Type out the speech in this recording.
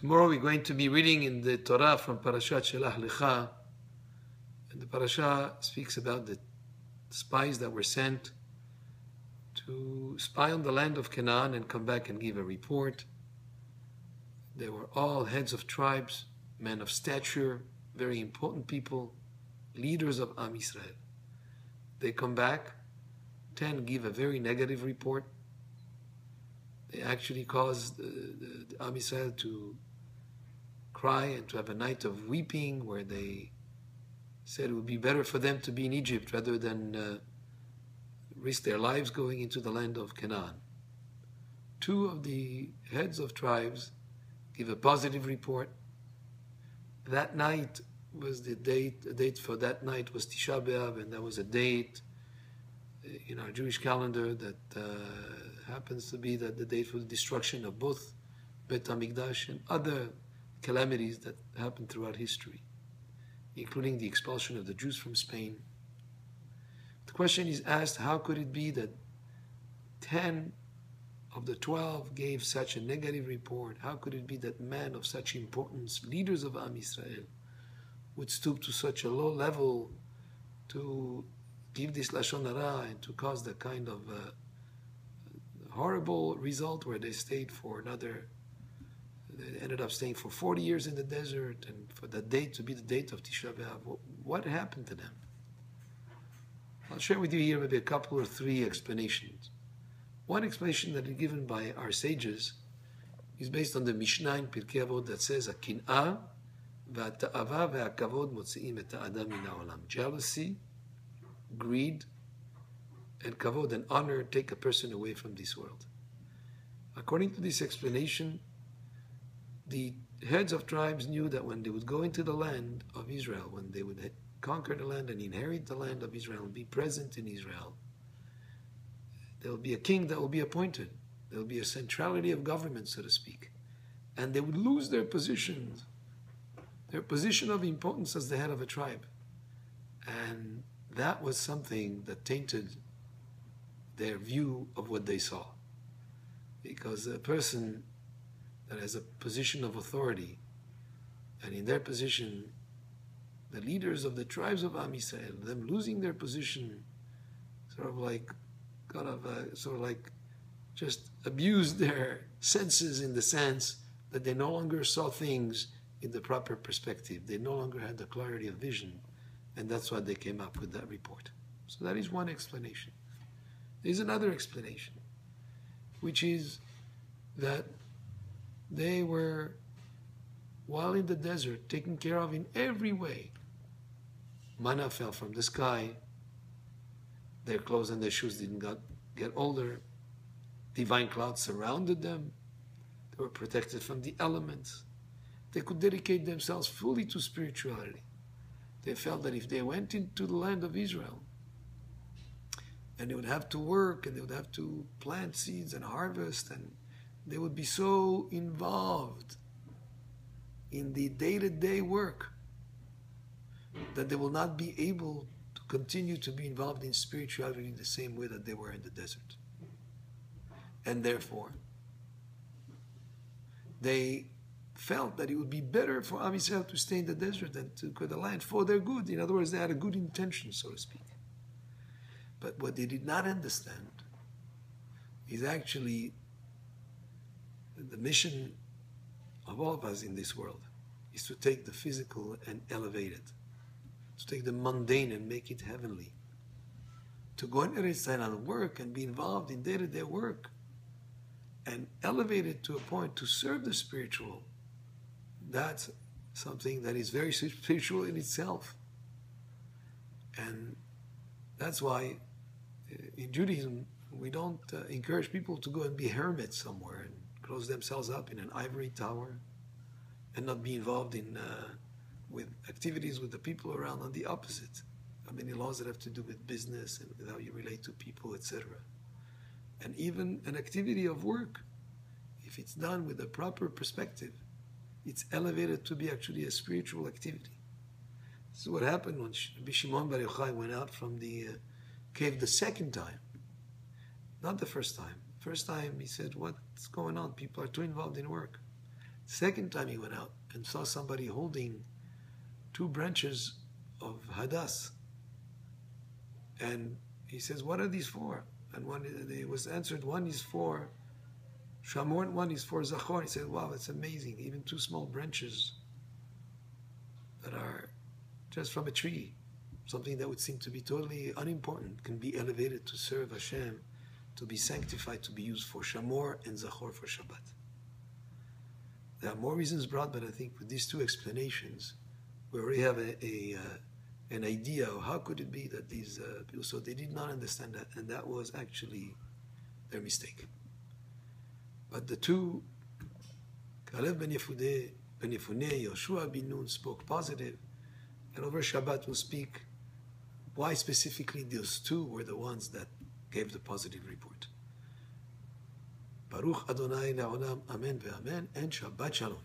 Tomorrow we're going to be reading in the Torah from Parashat Shelach Lecha, and the parasha speaks about the spies that were sent to spy on the land of Canaan and come back and give a report. They were all heads of tribes, men of stature, very important people, leaders of Am Yisrael. They come back, 10 give a very negative report. They actually caused the Am Yisrael to cry and to have a night of weeping, where they said it would be better for them to be in Egypt rather than risk their lives going into the land of Canaan. 2 of the heads of tribes give a positive report. That night was the date for that night was Tisha B'Av, and that was a date in our Jewish calendar that happens to be the date for the destruction of both Bet HaMikdash and other calamities that happened throughout history, including the expulsion of the Jews from Spain. The question is asked, how could it be that 10 of the 12 gave such a negative report? How could it be that men of such importance, leaders of Am Yisrael, would stoop to such a low level to give this Lashon Hara and to cause the kind of horrible result where they stayed for they ended up staying for 40 years in the desert, and for that date to be the date of Tisha B'Av? What happened to them? I'll share with you here maybe a couple or 3 explanations. One explanation that is given by our sages is based on the Mishnah in Pirkei Avot that says, "Akin'ah v'ata'ava ve'akavod motzi'im et ha'adam min ha'olam." Jealousy, greed, and kavod and honor take a person away from this world. According to this explanation, the heads of tribes knew that when they would go into the land of Israel, when they would conquer the land and inherit the land of Israel and be present in Israel, there will be a king that will be appointed. There will be a centrality of government, so to speak. And they would lose their position of importance as the head of a tribe. And that was something that tainted their view of what they saw. Because a person that has a position of authority, and in their position, the leaders of the tribes of Am Yisrael, them losing their position, sort of like just abused their senses, in the sense that they no longer saw things in the proper perspective. They no longer had the clarity of vision, and that's why they came up with that report. So that is one explanation. There's another explanation, which is that they were, while in the desert, taken care of in every way. Manna fell from the sky. Their clothes and their shoes didn't get older. Divine clouds surrounded them. They were protected from the elements. They could dedicate themselves fully to spirituality. They felt that if they went into the land of Israel, and they would have to work, and they would have to plant seeds and harvest, and they would be so involved in the day-to-day work that they will not be able to continue to be involved in spirituality in the same way that they were in the desert. And therefore, they felt that it would be better for Am Yisrael to stay in the desert than to go to the land for their good. In other words, they had a good intention, so to speak. But what they did not understand is actually the mission of all of us in this world is to take the physical and elevate it, to take the mundane and make it heavenly, to go in Eretz Yisrael and work and be involved in day-to-day work and elevate it to a point to serve the spiritual. That's something that is very spiritual in itself. And that's why in Judaism we don't encourage people to go and be hermits somewhere and close themselves up in an ivory tower and not be involved in with activities with the people around. On the opposite, there are many laws that have to do with business and with how you relate to people, etc. And even an activity of work, if it's done with a proper perspective, it's elevated to be actually a spiritual activity. This is what happened when Rabbi Shimon Bar Yochai went out from the cave the second time, not the first time. First time he said, "What's going on? People are too involved in work." Second time he went out and saw somebody holding 2 branches of hadas. And he says, what are these for? And it was answered, one is for Shamor and one is for Zachor. He said, wow, it's amazing. Even 2 small branches that are just from a tree, something that would seem to be totally unimportant, can be elevated to serve Hashem, to be sanctified, to be used for Shamor and Zachor for Shabbat. There are more reasons brought, but I think with these 2 explanations, we already have an idea of how could it be that these people, so they did not understand that, and that was actually their mistake. But the 2, Kalev ben Yefuneh, Yoshua bin Nun spoke positive, and over Shabbat we'll speak why specifically those 2 were the ones that gave the positive report. Baruch Adonai Le'olam, Amen ve'amen, and Shabbat Shalom.